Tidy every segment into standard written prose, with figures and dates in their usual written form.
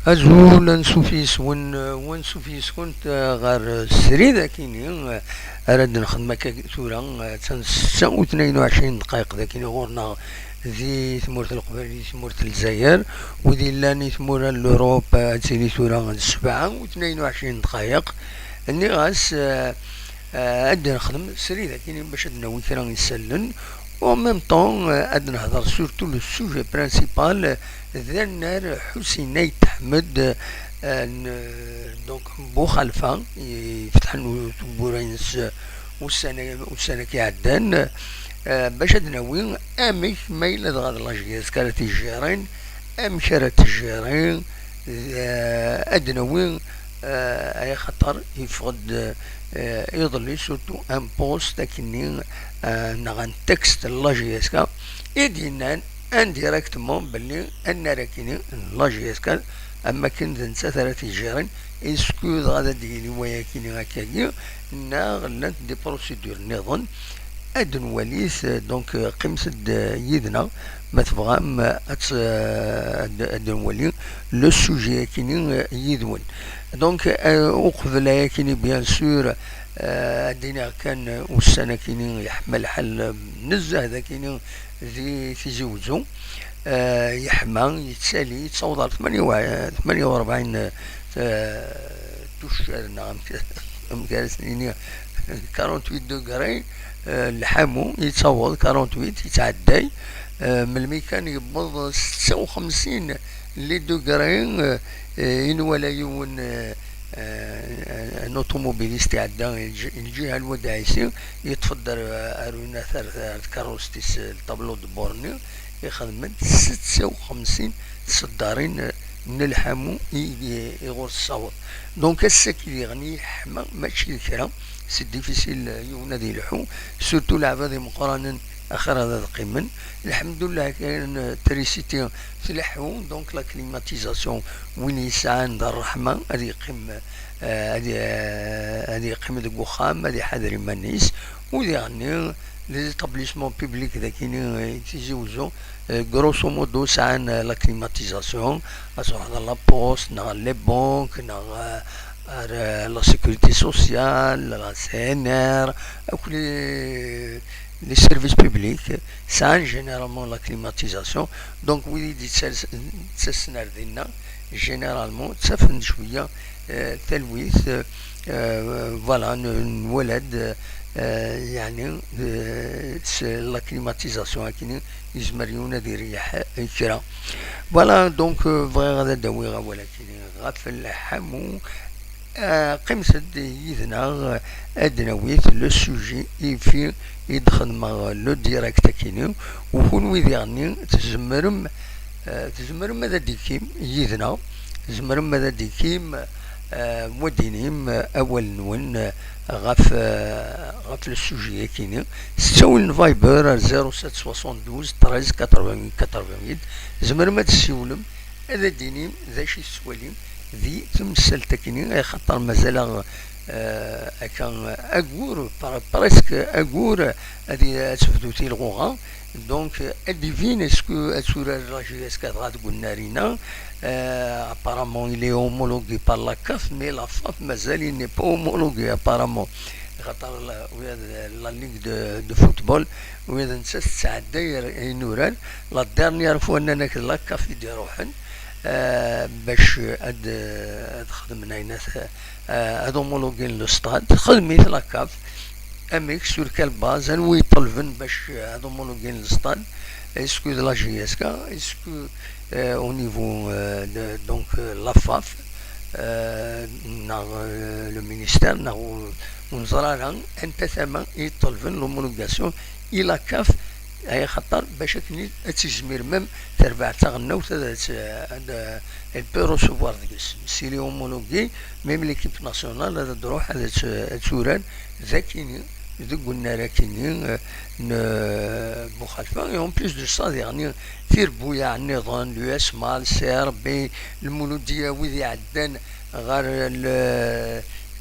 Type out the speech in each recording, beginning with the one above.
أزول نسوفيس ونسوفيس كنت غير سريدة كيني أراد نخدم هكا ثورة ستة وثنين وعشرين دقائق ذاكيني غورنا ذي ثمورة القبائل ثمورة الجزائر وذي لاني ثمورة الأوروب تسيني ثورة سبعة وثنين وعشرين دقائق اني غاس أدي نخدم سريدة كيني باش ناوي كرا نسلن و ميم طون أد نهضر سورتو لو سوجي برانسيبال ذا النار حسيني تحمد دونك بوخلفة يفتح بورينس والسنة كيعدان باش هاد ناوي امك مايلة غاد لاجياس كانت الجيرين ام شارات الجيرين اد ناوي اي خطر يفقد يظل سورتو ان بوست لكني نغان تكست لاجياس كا يدينا انديريكتمون باللي ان راكيني لاجياس اما كنت نسى ثلاث جيران اسكو غادا ديالي ويا كيني هكاكي نا غلات دي بروسيدور نظن ادن وليس دونك قمصد يدنا ما تبغام ادن ولي لو سوجي كيني يدون دونك وقبل كيني بيان سور دينا كان والسنه كيني يحمل حل نزه هذا كيني ذي تزوجو يحمى يتسالي يتصوض 48 توش نعم مكارسنيني 48 دوغري الحامو يتصوض 48 يتعدي ملي كان يبض 56 لي دوغري إن ولا يون ان اوتوموبيليست يعدى الجهه الوداعسي يتفضل ارونا ثلاث كاروستيس الطابلو دو بورنيو يخدم 56 صدارين نلحمو يغور الصوت دونك الساكي يغني حما ماشي الكرا سي ديفيسيل يونا دي الحو سورتو العباد مقارنة اخر هذا قيمن الحمد لله كان تريسيتي في الحو دونك لا كليماتيزاسيون وين يسعى عند الرحمة هذه قيم هذه قيمة الوخام هذه حذر مانيس وذي يعني لي زيتابليسمون بوبليك ذاكيني تيزوجو غروسو مودو سعان لا كليماتيزاسيون اصلا هذا لا بوست نا لي بونك نا لا سيكوريتي سوسيال لا سي ان ار كل لي سيرفيس بوبليك سعان جينيرالمون لا كليماتيزاسيون دونك ويلي دي تسنار دينا جينيرالمون تسفن شويه تلويث فوالا نولد يعني لا كليماتيزاسيون كاين يزمريونا دي رياح كرا فوالا دونك فغي غادا داوي ولكن غافل حمو قمصد يذنا ادناويت لو سوجي في يدخل مع لو ديريكت كيني وكون ويديرني تزمرم ماذا ديكيم يذنا تزمرم ماذا ديكيم مودينيم اول نون غاف السوجي كيني ستاول فايبر 0772 13 88 88 زمر ما تسولم هذا دينيم ذا شي سواليم ذي تمثل تكيني خاطر مازال كان اكور بريسك اكور هذه تفدوتي الغوغا دونك اديفين اسكو اسورا راجي اسكا غاتقول نارينا apparemment il est homologué par la CAF mais la FAF mazal il n'est pas homologué apparemment خاطر لا ليغ دو فوتبول وإذا نسات تعدى ينوران لا ديرنيير فوا اننا لا كاف يديروحن باش اد خدمنا يناس اد اومولوغين لو ستاد خدميت لا كاف اميك سور كال باز وي طلبن باش اد اومولوغين لو ستاد اسكو لا جي اس كا اسكو au niveau donc la FAF le ministère ونزرارا انت ثما يطلبن لومولوغاسيون الى كاف اي خطر باش تجمير ميم تربع تغنى هذا البي روسوفوار ديس سي لي اومولوغي ميم ليكيب ناسيونال هذا تروح هذا تسوران ذاكيني قلنا لكن مخالفة اون بليس دو سا يعني تيربو يعني النظام لو اس مال سي ار بي المولودية وذي عدان غير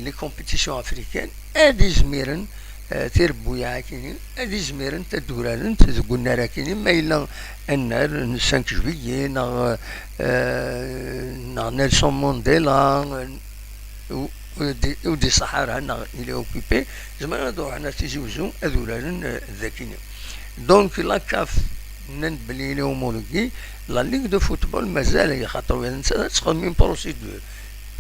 لي كومبيتيسيون افريكان ادي زميرن تيربو يعاكيني ادي زميرن تدوران تقولنا لكن ما الا النار 5 جويي نا نيلسون مونديلا ودي صحراء إلي أوكيبي زعما هادو حنا تيزوجو أذولا ذاكين دونك لا كاف نبلي لهم ولكي لا ليغ دو فوتبول مازال هي خاطر الانسان تخدم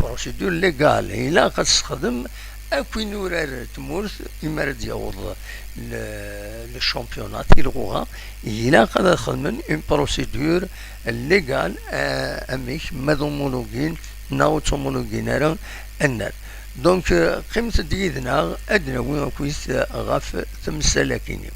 بروسيدور ليغال إلا كتستخدم أكوين ورار تمورث إما راه دياوض الشامبيونات تيلغوها إلا قد خدمن اون بروسيدور ليغال أميك مادومولوجين ناو تومولوجين راه النار دونك قيمة ديدنا أدنى وين كويس غاف تمسلاكيني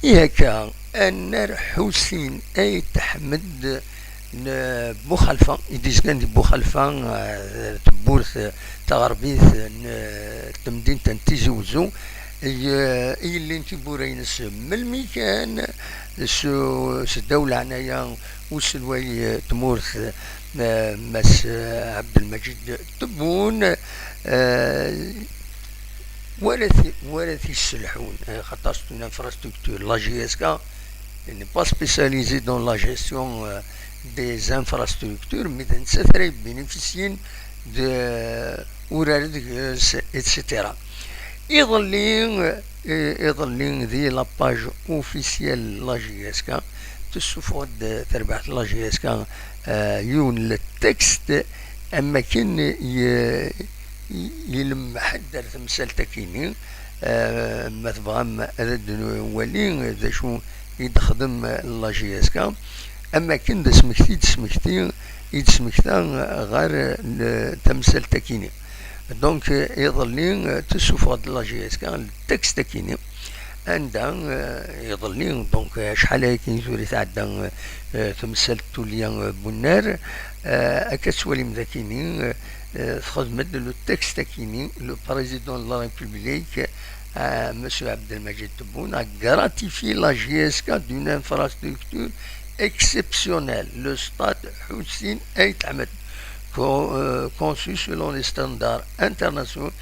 ياك النار حسين أي تحمد بوخلفة يديز كان دي بوخلفة تبورث تغربيث تمدين تنتيزي وزو اللي انتي بورينس من المكان سو الدولة عنايا وسلوي تمورث مس عبد المجيد تبون ورث يسلحون خاطر سي اون انفراستركتور لا جي اس كا n'est pas spécialisée dans la gestion des infrastructures mais تنسثري bénéficient de ورارد etc. يظلين ذي لاباج اوفيسيال لا جي اس كا تسفود تربح لا جي اس كا يون التكست اما كان يلم حد تمثال تكيني ما تبغى هذا ولي ذا شو يخدم لا جي اس كا اما كان تسمكتي يتسمكتا غير تمثال تكيني دونك يظلين تسوفاد لا جي اس كا التكست تكيني عندها يظلين دونك شحال هاكي زوري تعدى تمثال توليا بنار كتولي مذاكيني خدمت لو تكست تكيني لو بريزيدون لا ريبوبليك مسيو عبد المجيد تبون a gratifié la GSK d'une infrastructure exceptionnelle, le stade Hussein Aït Ahmed, conçu selon les standards internationaux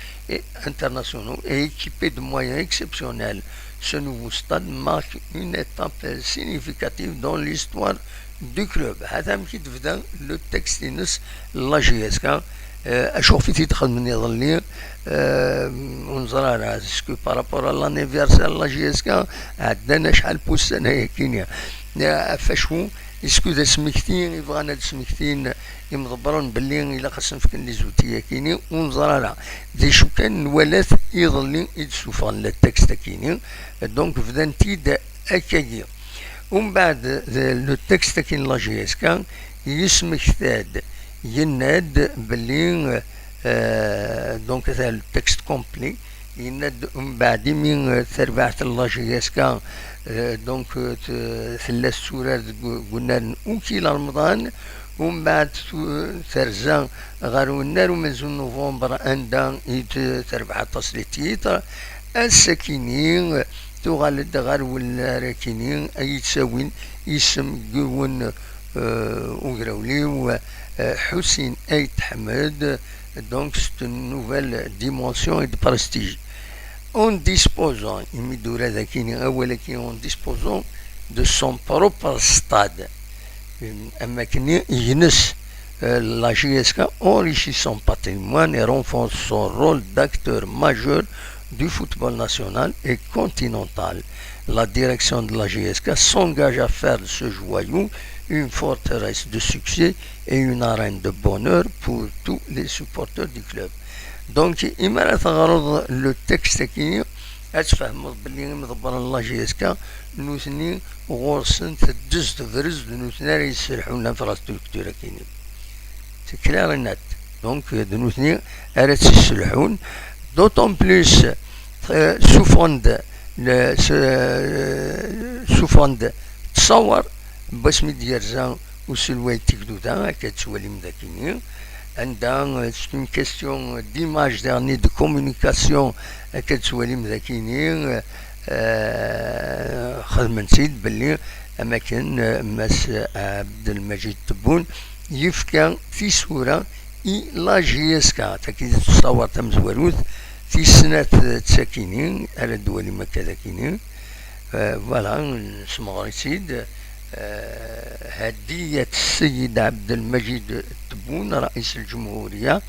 et équipé de moyens exceptionnels. Ce nouveau stade marque une étape significative dans l'histoire du club. هذا مكي تبدا لو تكست ينس لا جي اس كا اشوف في تدخل من يظلي ونظر على سكو بارابور لانيفيرسال لا جي اس كا عندنا شحال بوس انايا كينيا فاشو اسكو ذا سمكتين يبغانا سمكتين يمضبرون باللي الا خاصنا نفكن لي زوتيا كيني ونظر على دي شو كان ولات يظلي يتسوفا لا تكست كيني دونك فدانتي دا اكاكي ومن بعد لو تكست كاين لا جي اس كا يسمكتاد يناد باللي دونك هذا التكست كومبلي يناد من بعد من تربعت لا جي اس كا دونك ثلاث سورات قلنا اوكي رمضان ومن بعد ترزا غارو النار ومن نوفمبر عندها تربع تصليتيت السكينين تغالد غار ولا راكينين اي تساوين اسم قون وقراولي حسين Aït Ahmed, donc c'est une nouvelle dimension et de prestige. En disposant, en disposant de son propre stade, la GSK enrichit son patrimoine et renforce son rôle d'acteur majeur du football national et continental. La direction de la GSK s'engage à faire de ce joyau une forteresse de succès et une arène de bonheur pour tous les supporters du club. Donc, إما تغرض le texte كي أتفهم باللي مضبر الله جي اس كا نوثني غورسن تدز تفرز نوثنا يسرحون الانفراستركتور كيني تكلار النت دونك نوثني أرات يسرحون دوتون بليس سو فوند تصور باش مديرزا وسلوي تكدودا كتولي مذاكيني c'est une question d'image dernier de communication كتسوالي مذاكيني خدمة سيد باللي أماكن ماس عبد المجيد تبون يفكا في صورة لا جي اس كا تاكيد تصور تمزوروث في سنة تساكينين على الدول مكة كينين فوالا نسمع سيد هدية السيد عبد المجيد تبون رئيس الجمهورية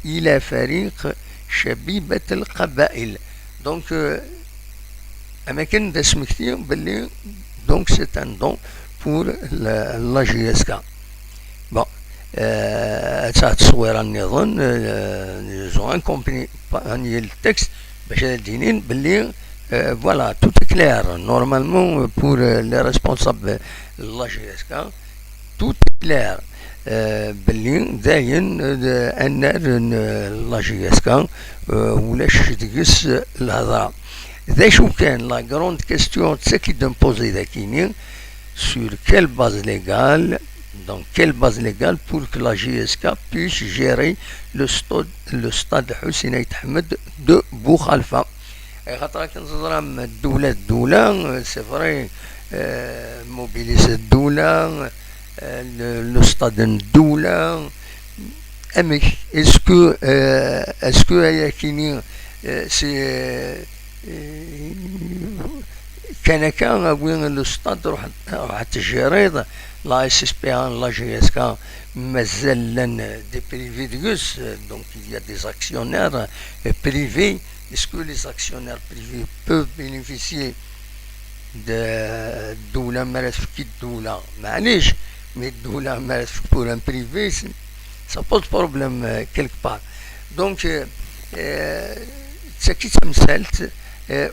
إلى فريق شبيبة القبائل دونك أماكن دسمكتير باللي دونك سي ان دون بور لا جي اس كا بون تاع التصويره نظن زون انكومبري اني التكست باش دينين باللي فوالا تو كلير نورمالمون بور لي ريسبونسابل لا جي اس كا تو كلير باللي داين ان لا جي اس كا ولاش تقيس الهضره ذا شو كان لا غروند كيستيون تسكي دمبوزي داكيني sur quelle base légale, dans quelle base légale pour que la GSK puisse gérer le stade Hussein Ahmed de Boukhalifa. خاطر كنظرا الدولة سي فري موبيليز الدولة لو ستاد الدولة امك اسكو هيا كيني سي كان وين لو ستاد روح تجريد لا اس اس بي ان لا جي اس كا مازال دي بريفي ديوس دونك il y a des actionnaires privés. Est-ce que les actionnaires privés peuvent bénéficier de الدولة ما تفكي الدولة معليش مي الدولة ما تفك بور ان بريفي ça pose problème quelque part donc تسكي تمثلت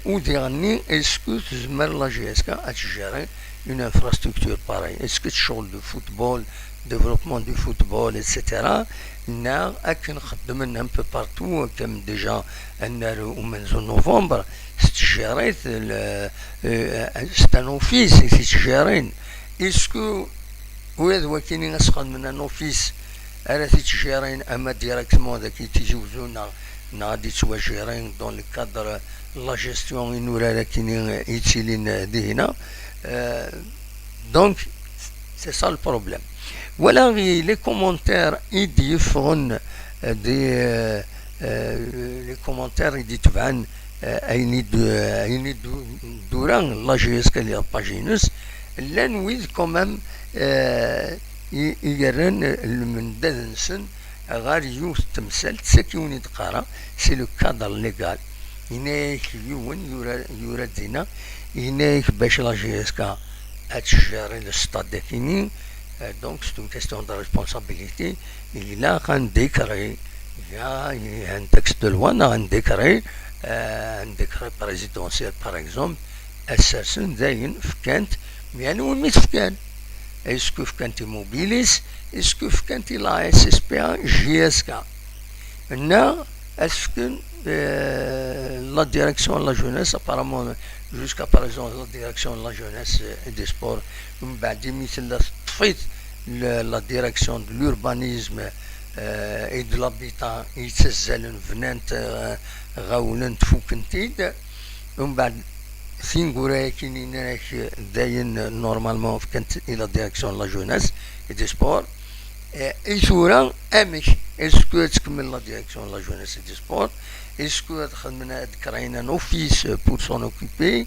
وديرني اسكو تزمر لا جي اس كا اتجيري اون انفراستركتور باراي اسكو تشغل دو فوتبول ديفلوبمون دو فوتبول اتسيتيرا نا اك نخدم ان بو بارتو كم ديجا ان ومنذ نوفمبر ستجيريت ستان اوفيس تجيرين اسكو وهذا كاينين اسخن من ان اوفيس الا تجيرين اما ديريكتمون ذاك تيجوزونا نادي تواجيرين دون الكادر لا جيستيون نورا كاينين يتسيلين دينا دونك سي سا البروبليم ولا لي كومونتير يديفون دي لي كومونتير يدي تبعا ايني دوران لا جي اس كالي باجينوس لا نويز كومام يقرن من دادنسن غار يوث تمثال تساكيوني تقارا سي لو كادر ليغال هناك يون يورا دينا هناك باش لا جي اس كا اتجاري لو ستاد داكيني دونك سي اون كيستيون دو ريسبونسابيلتي الى غنديكري يا ان تكست دو لوا غنديكري ان ديكري بريزيدونسيال باغ اكزومبل اساسا داين فكانت يعني وين ميت فكان اسكو فكانتي موبيليس اسكو فكانتي لا اس اس بي ان جي اس كا هنا اسكو la direction de la jeunesse apparemment jusqu'à présent la direction de la jeunesse et des sports بعد مثل طفيت la direction de l'urbanisme et de l'habitat يتسزلن فنانت غاولن تفوكنتيد ومن بعد ثينغورا كاينين داين نورمالمون كانت الى ديريكسيون لا جوناس اي دي سبور اي صورة امك اسكو تكمل لا ديريكسيون لا جوناس اي دي سبور اسكو تخدمنا ذكرينا ان اوفيس بور سون اوكيبي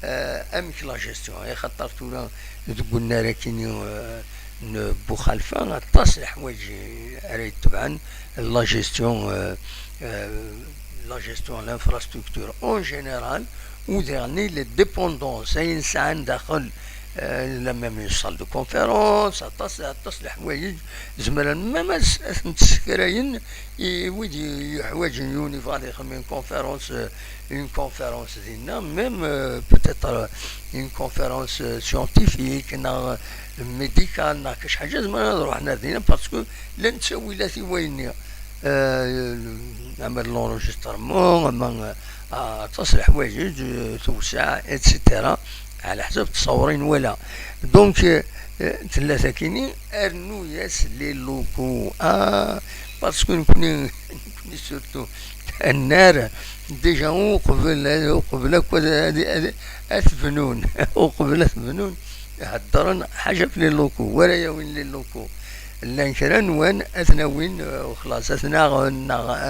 امك لا جيستيون خاطر تولا قلنا راه كاينين بوخالفه تصل حوايج راه تبعا لا جيستيون l'infrastructure en général ou dernier les dépendances اي انسان داخل لما من صال دو كونفيرونس تصل حوايج زمرا ما نتسكراين ويدي حوايج يونيفال يخدم كونفيرونس اون كونفيرونس ديالنا ميم بوتيتر اون كونفيرونس سيونتيفيك نا ميديكال نا كاش حاجه زعما نروح حنا دينا باسكو لا نساوي لا في وين نعمل لونجسترمون تصل حوايج توسع اتسيتيرا على حسب التصورين ولا دونك ثلاثة كيني ارنو ياس لي لوكو باسكو نكوني سورتو النار ديجا قبل هادي الفنون وقبل الفنون هضرن حاجة في لي لوكو ولا يا وين لي لوكو لا نكرا وين اثنا وين وخلاص اثنا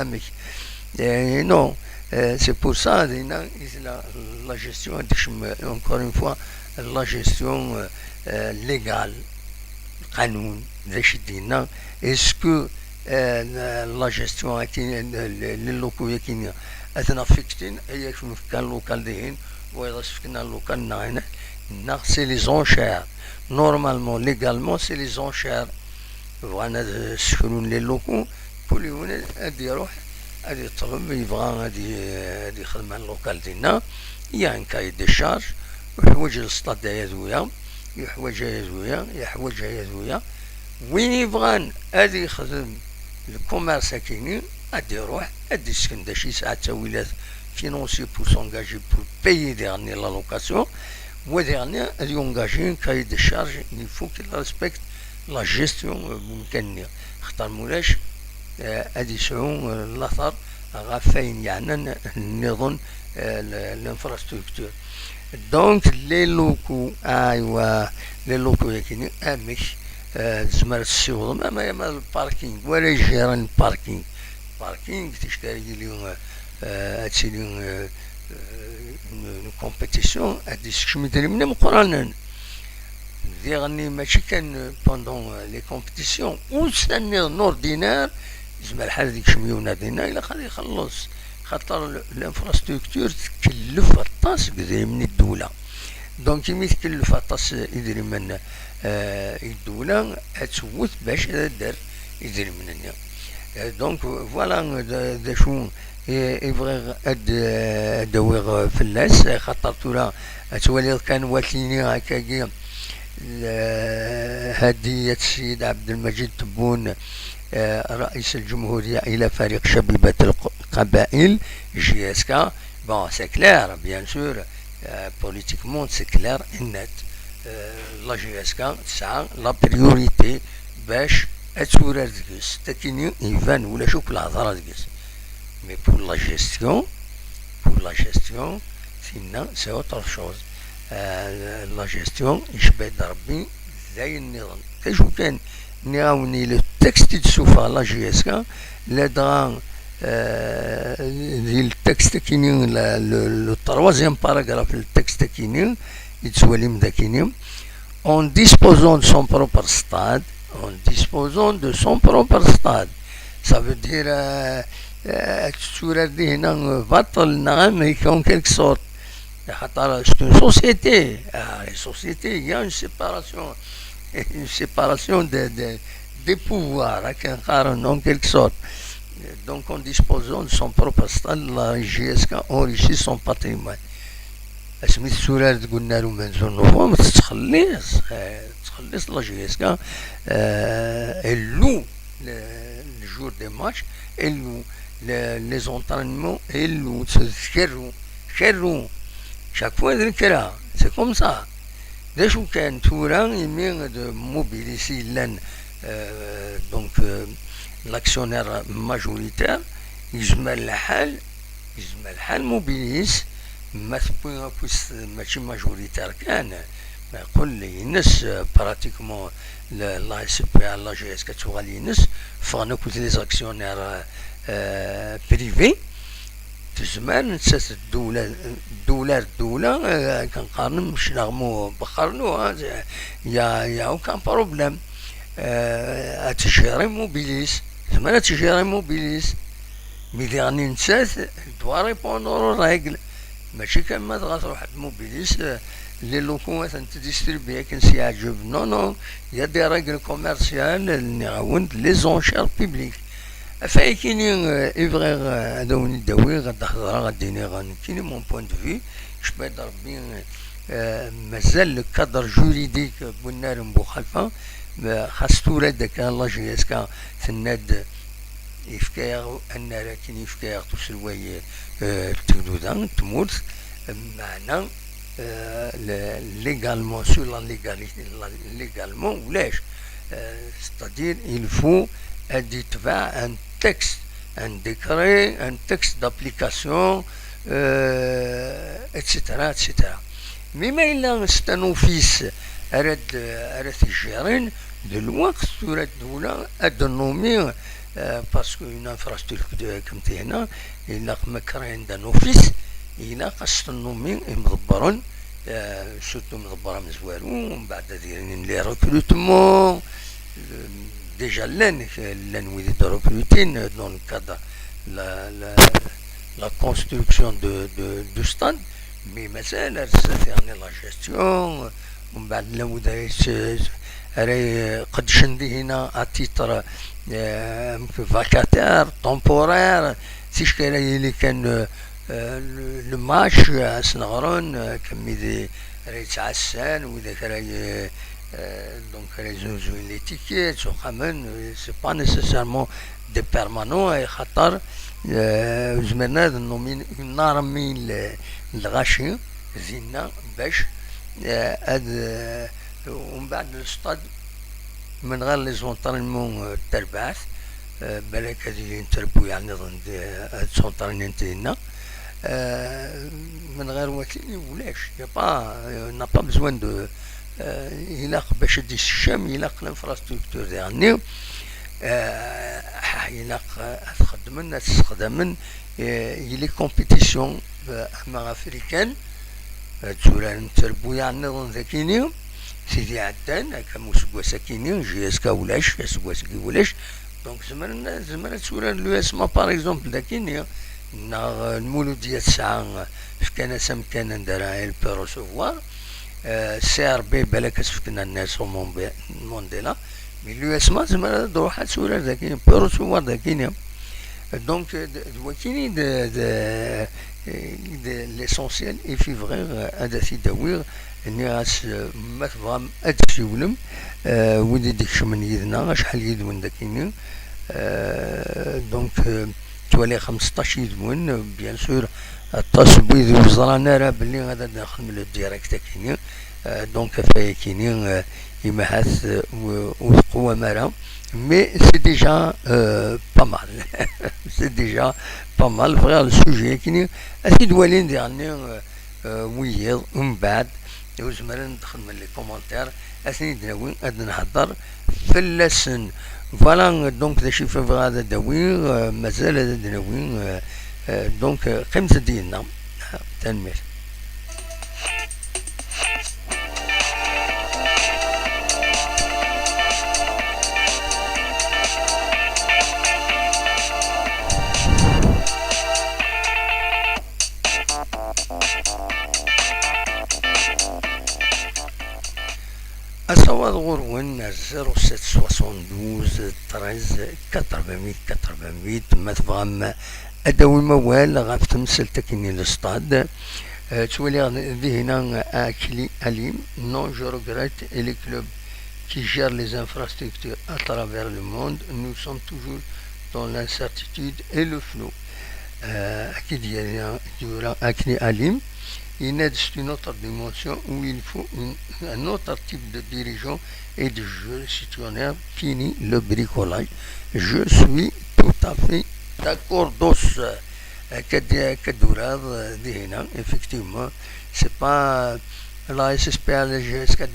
امك نو سي بور سا لا جيستيون encore une fois la gestion légale القانون ذا شدينا اسكو لا جيستيون لي لوكو كاين اثنا فيكتين هي شنو كان لوكال دهين وإذا شفنا لوكال هنا سي لي زونشير نورمالمون ليغالمون سي لي زونشير بغانا سكنون لي لوكو كل يوم غادي يروح غادي يطلب يبغى غادي يخدم على اللوكال ديالنا يا ان كاي دي شارج ويحوج للسطاد هذويا يحوج هذويا وين يبغان غادي يخدم الكوميرس كاينين غادي يروح غادي يسكن دا شي ساعة تاويلات فينونسي بور سونجاجي بور بايي ديرني لا لوكاسيون وديرني غادي يونجاجي كاي دي شارج il faut qu'il respecte لا جيستيون ممكن اختار مولاش غادي يسعو الاثر غافين يعني النظام الانفراستركتور دونك لي لوكو ايوا لي لوكو كاينين امش زمر السيوض ما الباركينغ ولا جيران الباركينغ تشتري اليوم هادشي كومبيتيسيون هادي شكمدري من القران ديرني ماشي كان بوندون لي كومبيتيسيون وستني اوردينار زعما الحال ديك شميونه دينا الا خلي يخلص خاطر الانفراستركتور تكلف الطاس كدير من الدوله دونك ملي تكلف الطاس يدير من الدوله تسوت باش دار يدير من هنا دونك فوالا دا شو يبغي دوير فلاس خاطر تولا تولي كان واكليني هكاكي هدية السيد عبد المجيد تبون رئيس الجمهورية إلى فريق شبيبة القبائل جي-اس-كا بون سي كلير بيان سور بوليتيكمون سي كلير النت لا جي-اس-كا تسعى لا بريوريتي باش اتورار ديكس تاكيني يبان ولا شوف الهضره ديكس مي بور لا جيستيون سينا سي اوتر شوز لا جيستيون يشبه ربي زي النظام كاش كان نعاوني لو تكست تشوفها لا جي-اس-كا لا دغا ديال التكست كاينين لو تروازيام باراغراف التكست كاينين يتسوالي من كاينين en disposant de son propre stade ça veut dire التورار دي هنا بطل نعم يكون كيلك سورت خاطر c'est une société les sociétés il y a une séparation des pouvoirs en quelque sorte donc en disposant de son propre stade la جي-اس-كا enrichit son patrimoine اسمي التورار قلنا له منزول نوفمبر ما تخلص لا جي-اس-كا elle loue le jour des matchs elle loue les entraînements elle loue خيرو chaque fois نذكرها c'est comme ça دا شو كان تورا يمين دو موبيليسي لان دونك لاكسيونير ماجوريتير يجمع الحال موبيليس ما تبغي ماشي ماجوريتير كان ما يقول لي الناس براتيكمون لا اس بي لا جي-اس كتوغالي الناس فانا كنت لي زاكسيونير بريفي تزمان نسات الدولة كنقارن مش نغمو بقرنو يا اوكان بروبليم تجيري موبيليس زمان تجيري موبيليس ملي غادي نسات دوا ريبوندر ريغل ماشي كما تروح موبيليس لي لوكو مثلا تديستريبيا كنسي عجب نو يا دي ريغل كوميرسيال اللي غاوند لي زونشير بيبليك فايكيني افغير هذا نداوي غادي غاديني غنكيني مون بوين دو في شبه ربي مازال لو كادر جوريديك بنار مخالفه خاص تورا داك لا جي-اس-كا تناد يفكاغ ان لكن يفكاغ تسلوي تودان تموت معنا légalement, sur la légalité, légalement, ou l'âge. C'est-à-dire, il faut un texte, un décret, un texte d'application, etc. etc. Mais il c'est un office أراد تجارين دلوقت صورة الدولة أدنومي باسكو اون انفراستركتور كمتي هنا إلا مكرا عندنا اوفيس إلا خاص النومي مدبرون سورتو مدبرة مزوارو ومن بعد دايرين لي ريكروتمون ديجا لان ويدي دو ريكروتين دون الكادر la construction de stade mais مازال يعني لا جيستيون ومن بعد لو راهي قد شندي هنا اتيتر فاكاتير تومبورير سيش راهي اللي كان لو ماتش سنغرون كميدي راهي تعسان وذاك راهي دونك راهي زوزوين لي تيكيت وخامن سي با نيسيسيرمون دي بيرمانون خاطر زمرنا نرمي الغاشي زينا باش هاد ومن بعد الستاد من غير لي زونطرينمون تاع البعث بالك هادي نتربو يعني نظن هاد الزونطرينمون تاعنا من غير وكيل ولاش يا با نا با بزوان دو يلاق باش دي الشام يلاق الانفراستركتور ديالنا يلاق تخدمن تستخدمن يلي كومبيتيسيون مع افريكان تزوران نتربو يعني نظن ذاكيني سيدي عدان هكا موسكوا ساكينين جي اس كا ولاش اسكوا سكي ولاش دونك زمرنا تسوران لو اسما باغ اكزومبل داكيني نا المولود ديال الساعة فكان سام كان ندارها البي روسوفوار سي ار بي بالك سفكنا الناس مونديلا مي لو اسما زمرنا دروحها تسوران داكيني بي روسوفوار داكيني دونك دوكيني l'essentiel est vivre adati dawir الناس ما تبغى أدشي ولم ودي ديك من يدنا شحال يدون داكيني دونك توالي 15 يدون بيان سور التصويت وزرانا راه بلي غادا نخدم لو ديريكت كاينين دونك فاي كاينين يمحث وقوة مرا mais c'est déjà pas mal c'est déjà pas mal frère le sujet كاين اكيد والين ديالنا ويض ومن بعد وزمرنا ندخل من لي كومونتير اثني داوي غادي نهضر في اللسن فوالا دونك داشي في هذا داوي مازال هذا داوي دونك قيمة ديالنا تنمير الصواد غورون 0772 13 88 ما تبغى اداوي موال غاف تمثل كاينين الاستاد تولي ذي هنا اكلي اليم نون جو ريغريت et les clubs qui gèrent les infrastructures à travers le monde nous sommes toujours dans l'incertitude et le flou اكيد يورا اكلي اليم c'est une autre dimension où il faut un autre type de dirigeant et de gestionnaire fini le bricolage. Je suis tout à fait d'accord d'os effectivement c'est pas la SSPL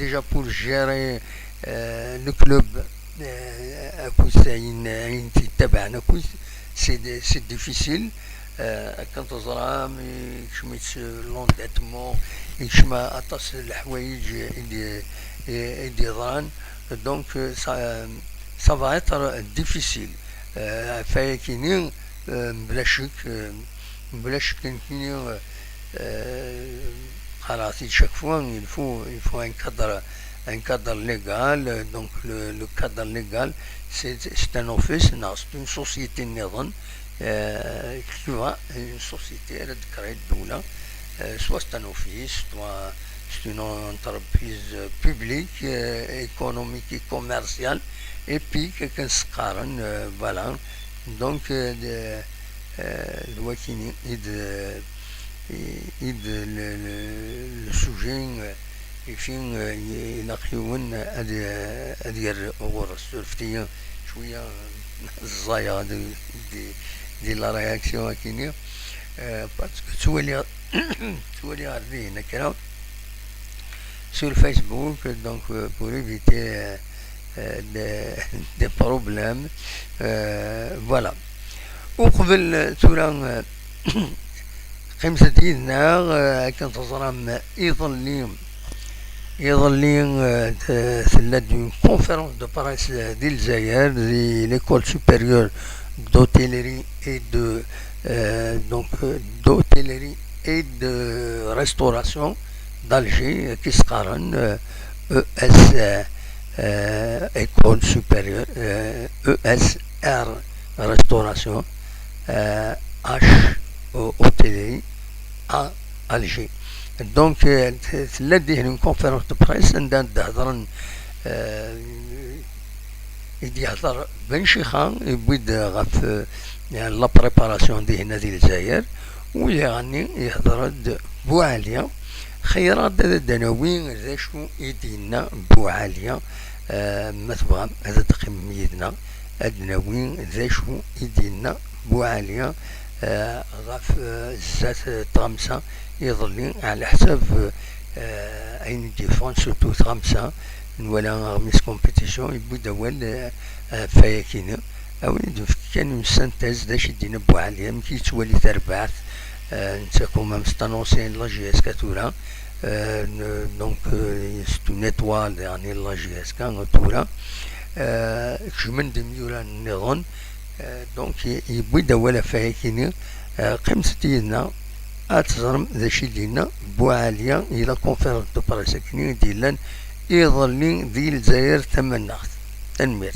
déjà pour gérer le club c'est difficile كان تزرام يشميت لونديتمون يشما اطاس الحوايج اللي ضران دونك سا فا اتر ديفيسيل فايكينين بلا شك كاينين خلاص chaque fois il faut un cadre légal donc le cadre légal c'est un office c'est une société نظن كيما une société elle a créé الدولة soit c'est un office soit c'est une entreprise publique économique et commerciale et puis كنسقارن voilà donc الوكيني le sujet يفين ينقيون أدير أور السلفتية شوية الزايا دي لا رياكسيون كينيا باسكو تولي غادي هنا كرا sur Facebook, donc pour éviter des problèmes. Voilà. وقبل تورا خمسة دينار كان تزرم يظلين ثلاث d'une conférence de presse d'Elzaïr de l'école supérieure d'hôtellerie et de d'hôtellerie et de restauration d'Alger qui se carne ES école supérieure ESR restauration H hôtellerie à Alger. Donc تلدي une conférence de presse عندها تهضرن يدي يهضر بن شيخان يبدا غف لا بريباراسيون دي هنا دي الجزائر ويغني يهضر بوعالية خيرات الدناوين ذا شو يدينا بوعالية ما تبغى هذا تقيم يدنا الدناوين ذا شو يدينا بوعالية غف زات طامسة يظلين على حساب أين ديفون سورتو طامسة ولا غميس كومبيتيشن يبدا ولا فايكينا أو كان سانتيز داش يدينا بوعالية مكي تولي تربعت نتاكم مستانوسين لا جي اس كاتورا دونك سيتو نيتوال يعني لا جي اس كاتورا كشمن دميورا النظام دونك يبدا ولا فايكينا قيمة ديالنا أتزرم ذا شي ديالنا بوعالية إلى كونفيرنس دو بريسكني ديالنا يظلين ذي الجزائر تمنخت تنمير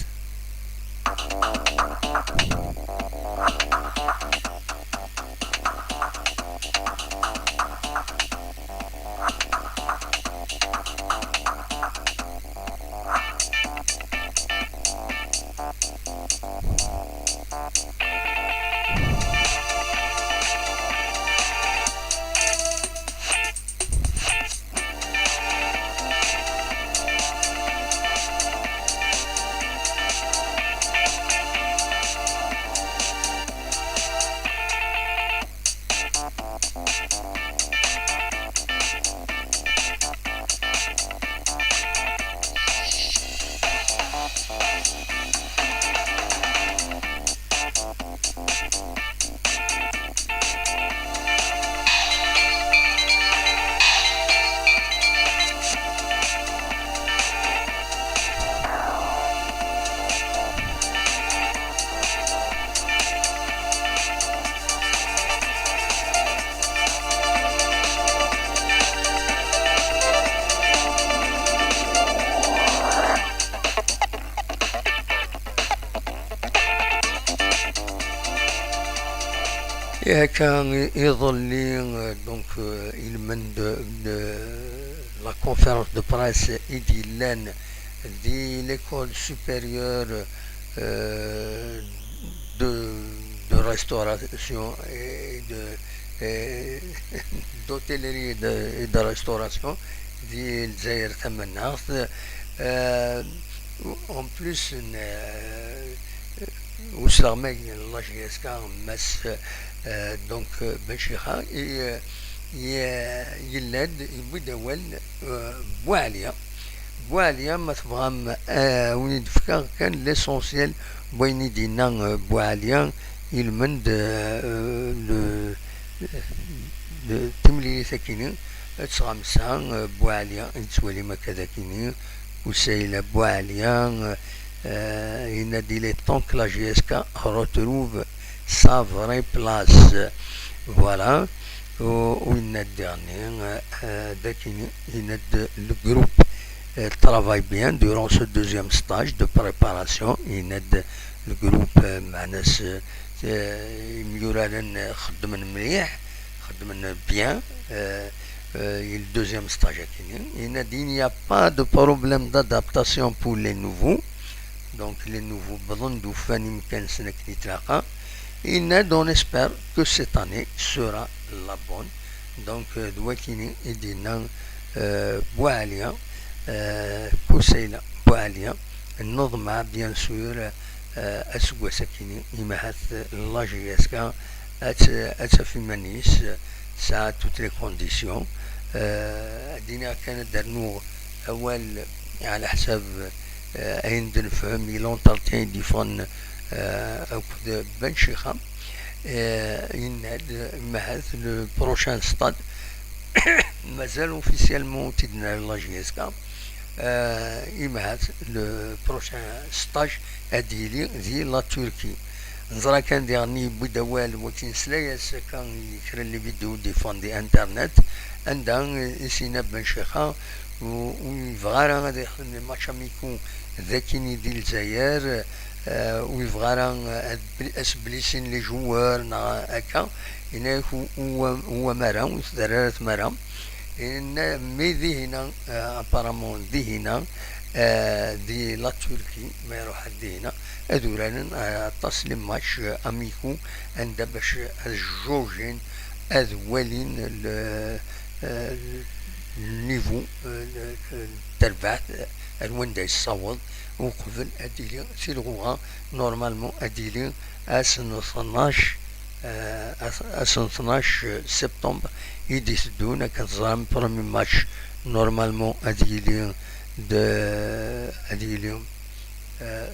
كان يظل donc il mène de la conférence de presse idylène de l'école supérieure de restauration et d'hôtellerie et de restauration دي الجزائر تمناخ en plus وسلامي الله يسكا مس دونك بنشيخا يلاد يبداول بواليا ما تبغى وين دفكا كان ليسونسيال بوين دينا بواليا يلمن لو تملي ساكنين تسغمسان بواليا تولي ما كذا كيني وسيلة بواليا il a dit les temps que la GSK retrouve sa vraie place. Voilà. Où il a dernier, le groupe travaille bien durant ce deuxième stage de préparation. Il aide le groupe Manas Muralen Khadman bien. Le deuxième stage. Il a dit il n'y a pas de problème d'adaptation pour les nouveaux. Donc les nouveaux besoins de Fanny Mkensen Knitraka. On espère que cette année sera la bonne. دونك دواكيني يدينا بوعالية كوسيلة بوعالية النظمة بيان سور أسوى سكيني إما هات لاجياسكا في منيس ساعة توت لي كونديسيون دينا كان درنو أول على حساب أين دنفهم ميلون تالتين دي فن أو بنشيخة إن مهات لو بروشان ستاد مازال اوفيسيالمون تيدنا لاجياسكا إما لو بروشان ستاج أديلي دي لا تركي نظرا كان ديرني بدوال وكين سلايس كان يكرا لي فيديو دي فون دي انترنت عندها سينا بن شيخا ويفغارا غادي يخدم ماتش اميكو ذاكيني ديال الجزائر ويفغارا اسبليسين لي جوار نا هكا هناك هو مرام وثدرات مرام إن ميدي هنا ابارامون دي هنا دي لا تركي ما يروح دي هنا هذولا تصليم ماتش اميكو عند باش الجوجين اذولين النيفو تربعت الوندا يصوت وقبل اديلي سيلغوها نورمالمون اديلي اسن 12 اسن 12 سبتمبر يديسدونا كنظام برومي ماتش نورمالمون اديلي اديلي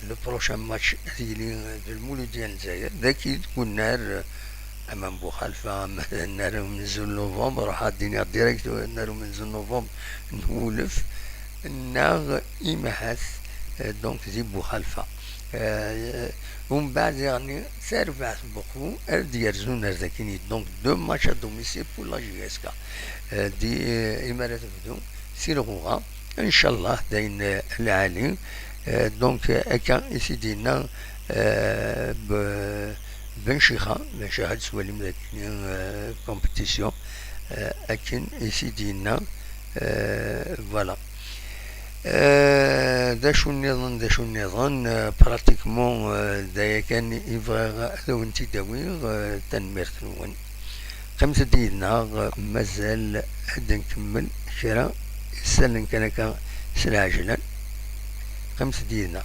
لو بروشان ماتش ديال المولود ديال الجزائر ذاك تكون نهار امام بوخالفه نهار من زول نوفمبر حاطين ديريكت نهار من زول نوفمبر نولف نار إمهات دونك زي بوخالفه ومن بعد يعني سيرفعت بوكو ديال زون ذاكيني دونك دو ماتش ا دوميسيل بور لا جيسكا دي امارات بدون سيرغوغا ان شاء الله داين العالي دونك هكا يسيدينا بنشيخة تسوالي من كومبيتيسيون اكن يسيدينا فوالا دا شو النظام براتيكمون دايا كان يبغى ذو انتي داوي تنميرت نون خمسة ديالنا مازال هدا نكمل شرا سلن كان سلعجلا خمسة ديالنا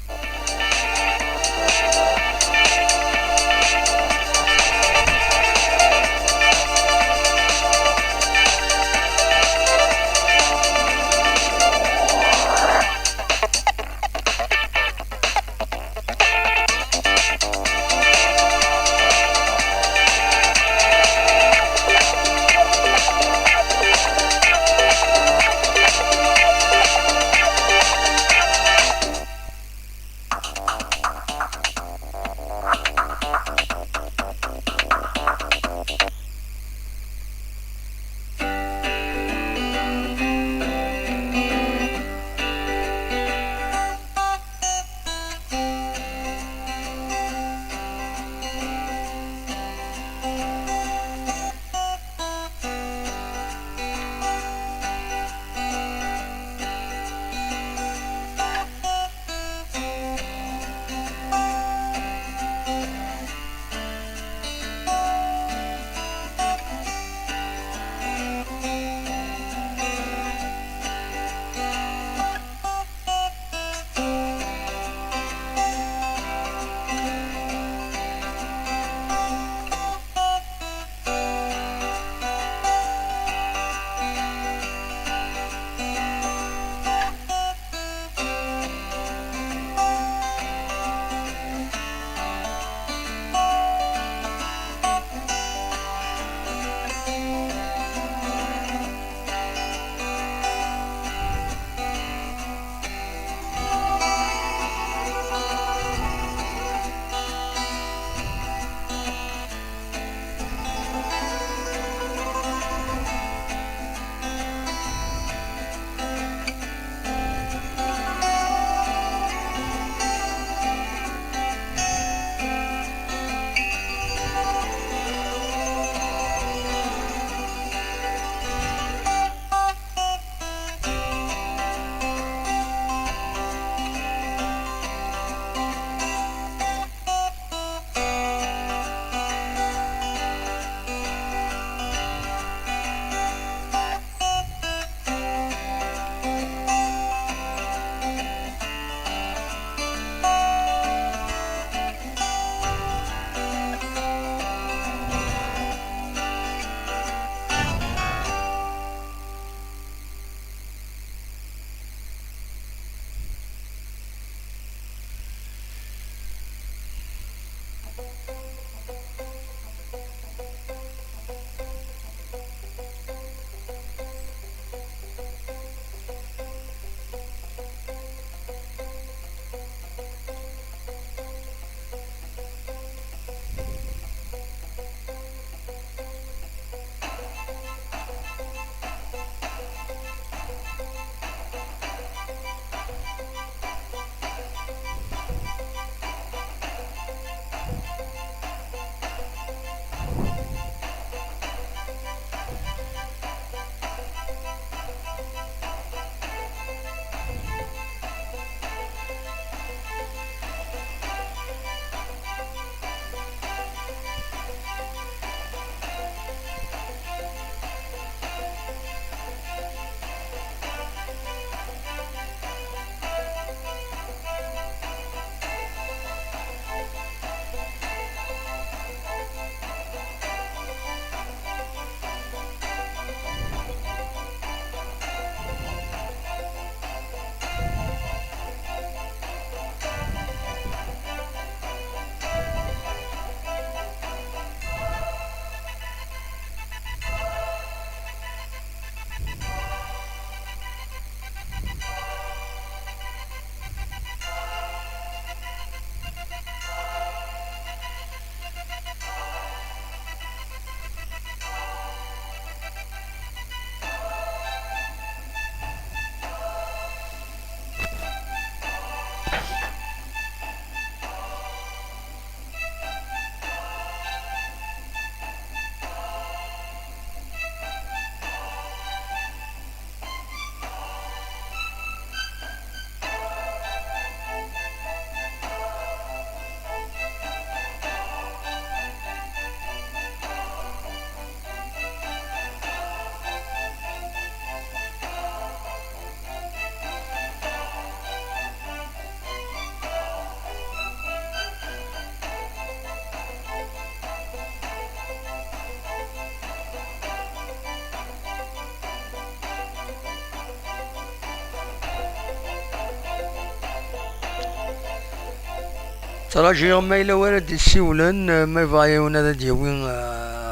تراجي ما إلا ورد السيولن ما يبغيون هذا ديوين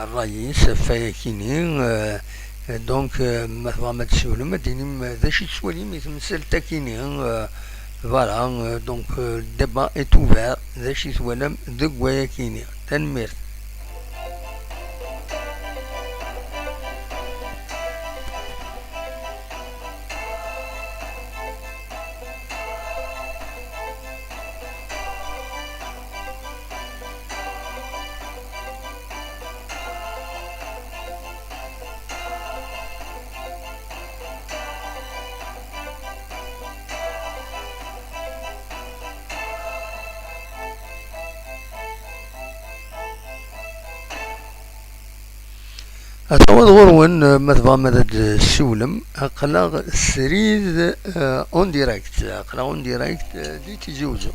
الرئيس فيكيني دونك مثلا ما تسولن ما ديني ذا شي تسولي مثل تاكيني فوالا دونك الدبا est ouvert ذا شي تسولم ذك وياكيني تنمير. أتوض غرون مثلا مدد السولم أقلا سريد اون ديريكت أقلا اون ديريكت دي تيجوزو.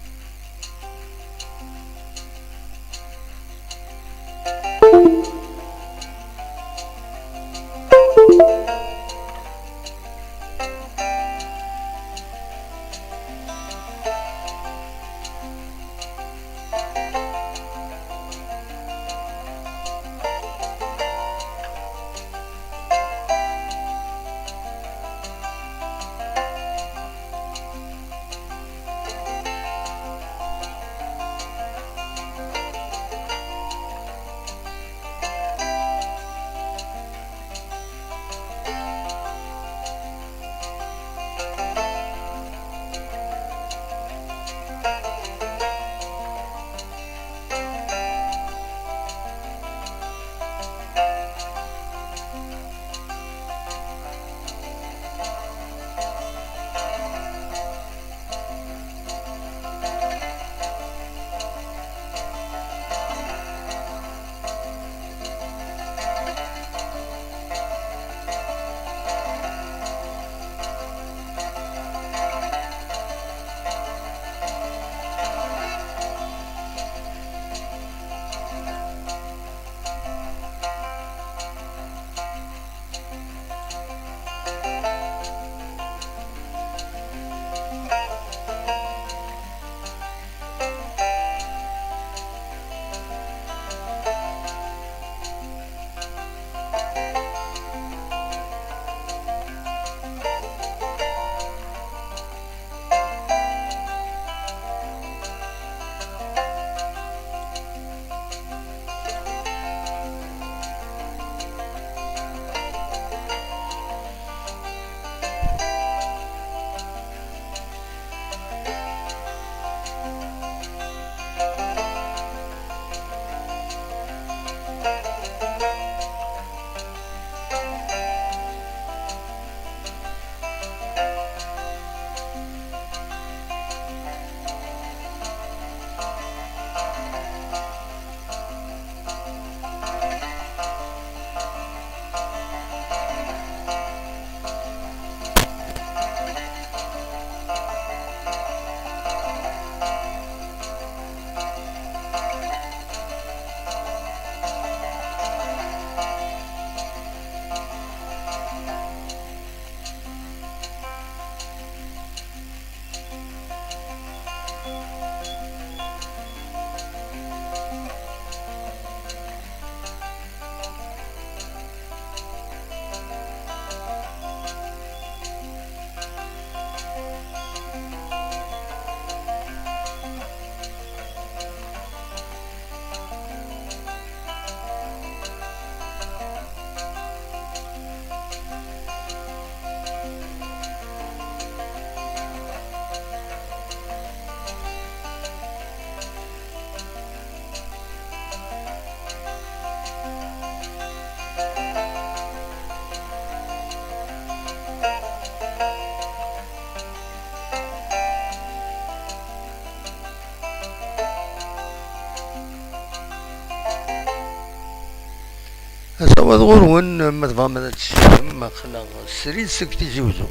أتوض غرون مثلا مدد السولم أقلا سريد سكتي جوزو.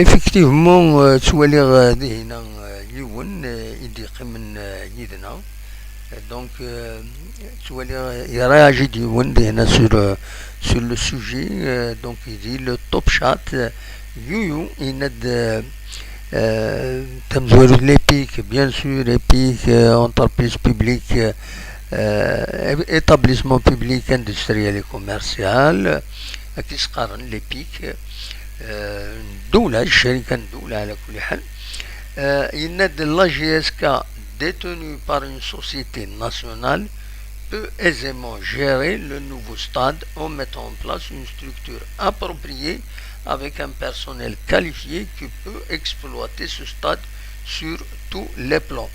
effectivement توالي غادي هنا يون يدي قمن يدنا donc توالي يراجع يون هنا sur le sujet donc il dit le top chat يو يند تمزور l'épic bien sûr épic entreprise publique établissement public industriel et commercial كيش قارن l'épic دولة الشركة دولة على كل حال يند la GSK détenue par une société nationale peut aisément gérer le nouveau stade en mettant en place une structure appropriée avec un personnel qualifié qui peut exploiter ce stade sur tous les plans.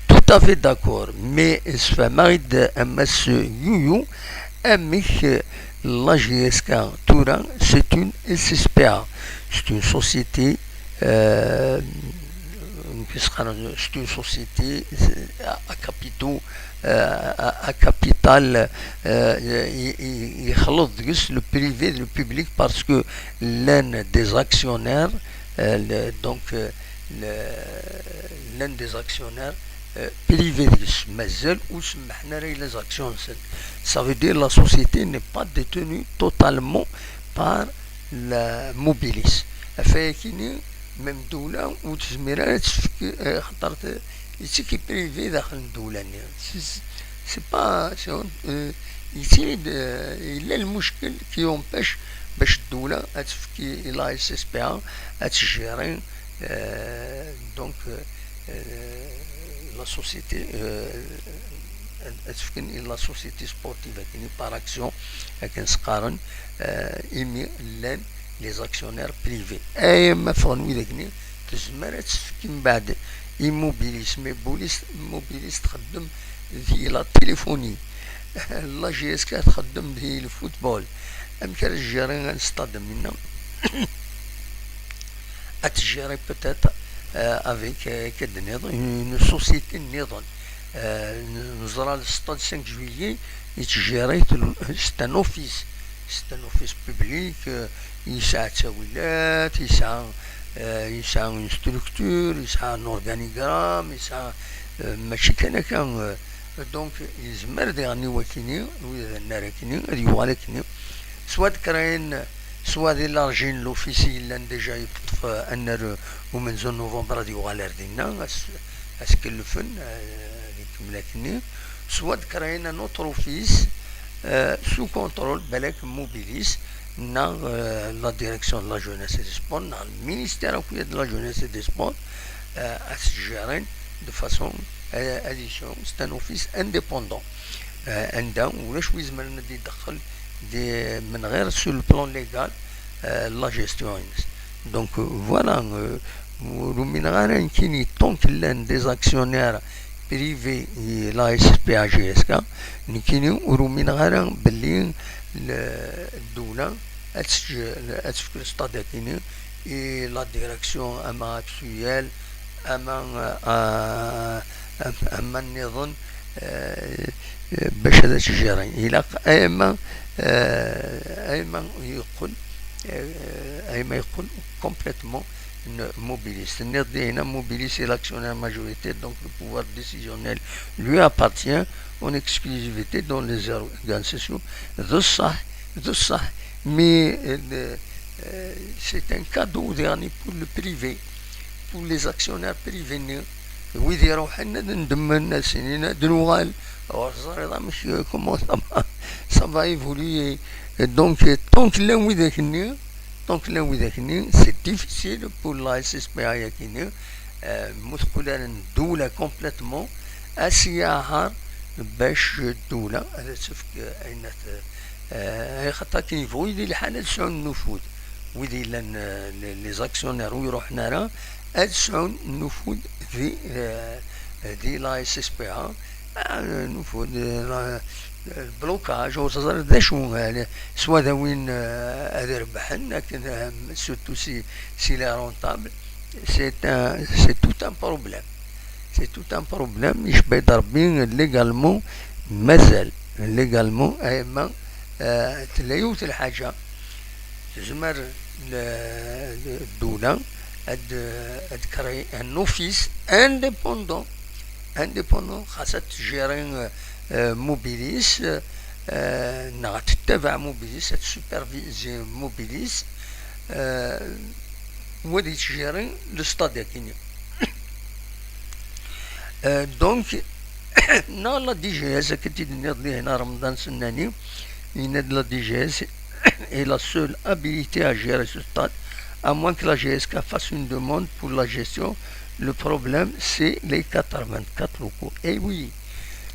Tout à fait d'accord, mais Sfamarid MS Youyou, la GSK Touran, c'est une SSPA, c'est une société c'est une société à capitaux à capital le privé et le public parce que l'un des actionnaire donc l'un des actionnaires privés مازال وسمحنا les actions ça veut dire la société n'est pas détenue totalement par la Mobilis فكيني même دولة وتزميرات خطرت يتسكي بريفي داخل الدولة سي با يصير إلا المشكل كي يومباش باش الدولة تفكي لا اس اس بي ا تجيري دونك لا سوسيتي تفكين لا سوسيتي سبورتيف كاين بار اكسيون لكن سقارن ايمي لان les actionnaires privés اي ما فغنوي ذاكني تزمر تفكي من بعد immobilis mais موبيليس تخدم ذي لا تليفوني لا جي اس كا تخدم ذي الفوتبول امكن الجيري غنستاد منا اتجيري بوتيت افيك كد نظام اون سوسيتي نظام نزرا الستاد 5 جويي يتجيري ستان اوفيس بوبليك يسعى تاويلات يسعى اون ستركتور يسعى ان اورغانيغرام يسعى ماشي كان دونك يزمر ديغني وكيني وإذا ناراكني هادي يوغالكني سوا كراين سوا دي لارجين لوفيسي لان ديجا يطف انر ومن زون نوفمبر غادي يوغال ردينا اسكلفن هذيك ملاكني سوا كراين ان اوتر اوفيس sous contrôle بالك موبيليس نا لا ديريكسيون لا جونيس اي دي سبور نا المينيستير اكويا دو لا جونيس اي دي سبور اسجارين دو فاسون اديسيون سي ان اوفيس انديبوندون عندها ولاش ويزمر ندي يدخل دي من غير سو لو بلان ليغال لا جيستيون دونك فوالا ومن غير كيني طونك لان دي زاكسيونير بريفي لا اس بي ا جي اس كا نكيني ورومين غير باللي الدولة اتفكر ستاد كيني اي لا ديريكسيون اما اكسيال اما النظام باش هذا تجاري الى ايما يقول كومبليتمون mobiliste. Mobiliste est l'actionnaire majoritaire, donc le pouvoir décisionnel lui appartient en exclusivité dans les organes sociaux. De ça. Mais c'est un cadeau dernier pour le privé, pour les actionnaires privés. Oui, ça va évoluer. Donc, tant que là, donc là c'est difficile pour la SSPA يكيني مثقولة الدولة كومبليتمون أسياها باش الدولة هذا تفك أين خاطر كاين ويدي الحالة تسعون النفوذ ويدي لان لي زاكسيونير ويروح نارا تسعون النفوذ في لا SSPA نفوذ البلوكاج وصدر ذا شو سوا ذا وين هذا ربحن لكن سورتو سي لا رونتابل سي توت ان بروبليم يشبه ضربين ليغالمون مازال ليغالمون ايما تلايوت الحاجه تزمر الدولة كري ان اوفيس انديبوندون خاصها تجيري موبيليس تتبع موبيليس تسوبرفيزي موبيليس ودي تجيري لو ستاد كيني دونك لا دي جي اس كنتي نضلي هنا رمضان سناني لا دي جي اس est la seule habilitée à gérer ce stade, à moins que la GSK fasse une demande pour la gestion. Le problème, c'est les 84 locaux. Et oui,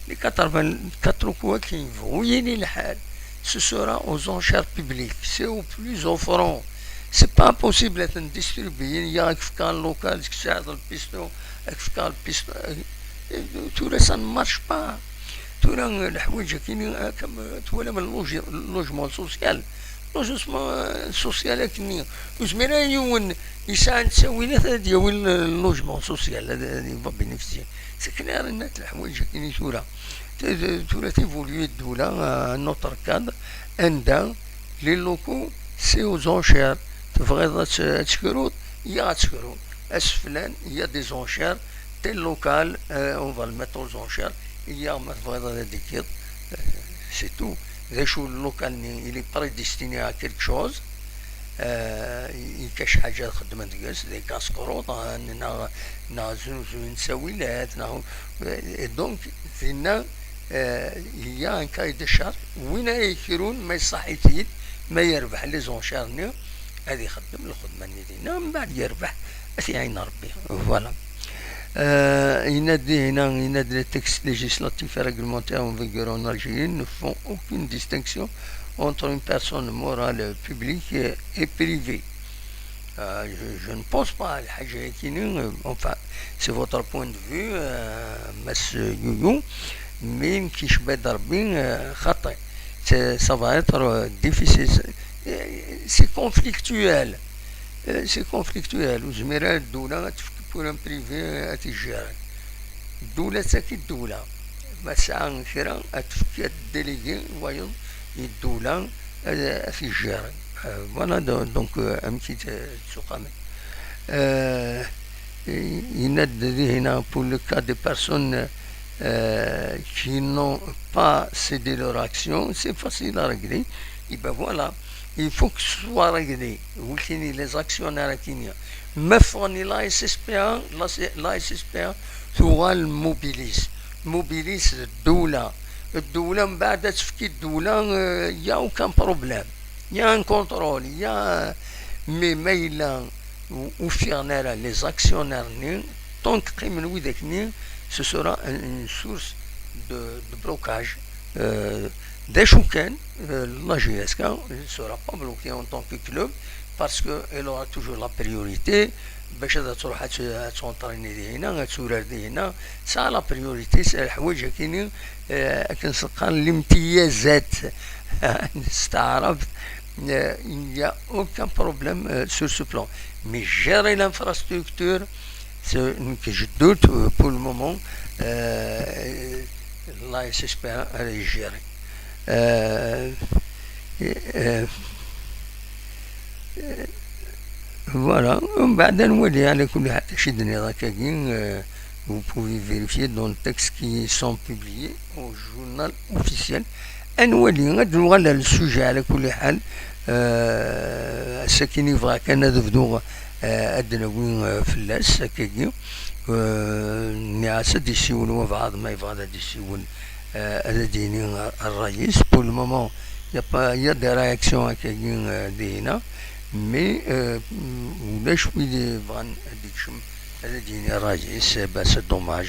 les 84 locaux qui vont ce sera aux enchères publiques. C'est au plus offrant. C'est pas possible d'être distribué. Il y a un local qui sert dans le piston, tout ça ne marche pas. تورا الحوايج كاينين تولا من اللوجمون سوسيال لكن وزمينا يون يساعد تساوي ثلاثة ديال اللوجمون سوسيال هذا بينيفيسي سي كلير ان الحوايج كاينين تورا تيفوليو الدولة نوتر كادر عندها لي لوكو سي او زونشير تبغي تشكرو يا تشكرو اسفلان يا دي زونشير تيل لوكال اون فا الميتر aux enchères. Il y a c'est tout. Le local il est prédestiné à quelque chose. Il cache حاجات خدمت جالس des casse-croûtes نسويلات donc فينا il y a un cahier de charge وين يكيرون ما يصحيتيد ما يربح لي زونشارني هذه يخدم الخدمة ديالنا من بعد يربح في عين ربي فوالا. Les textes législatifs et réglementaires en vigueur en Algérie ne font aucune distinction entre une personne morale publique et privée. Je ne pense pas, enfin, c'est votre point de vue, monsieur Youyou, mais ça va être difficile, c'est conflictuel. وزميرات الدولة تكون بريفي اتجاري الدولة تاكي الدولة ما ساعة كرا اتفكي الديليغي ويض الدولة اتجاري فوالا دونك امشي تسوقامي ينادي هنا pour le cas des personnes qui n'ont pas cédé leur action c'est facile à régler et ben voilà. Il faut que ce soit réglé. Les actionnaires qui n'y a. Mais fournit la SSPA هو الموبيليس الدولة من بعد تفكي الدولة يا aucun problème يا ان كونترول يا مي ميلا وفيرنا les actionnaires tant que من وذاك ce sera une source de blocage dès كان la GSK ne sera pas bloquée en tant que club parce qu'elle aura toujours la priorité باش تروح تونطريني هنا تسورر هنا سا لا بريوريتي سا الحوايج كاينين كنسقى الامتيازات استعرفت il y a aucun problème sur ce plan mais gérer l'infrastructure c'est que je doute pour le moment la SSPA elle est gérée voilà بعد نولي على كل حال شي دنيا كاين vous pouvez vérifier dans le texte qui sont publiés au journal officiel نولي غندوي على السوجي على كل حال ساكن يبغى كان نبدو عندنا وين فلاس كاين الناس يسيولوا بعض ما يبغى يسيول الذين الرئيس pour le moment il y a des réactions كاين دينا مي ولاش ويلي بغان هذيك شم هذا ديني الرئيس باس دوماج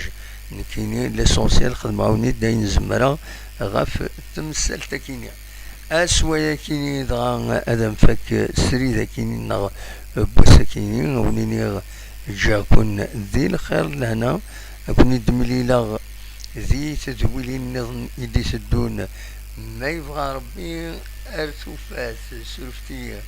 كاينين ليسونسيال خدماوني داين زمرا غاف تمثل تاكينيا اسوايا كاينين دغا ادم فك سريده كاينين بوسا كاينين ونيني جاكون ذي الخير لهنا كون دمليلا ذي تدويلين نظن يدي سدون ما يبغى ربي ارثو فاس سرفتيه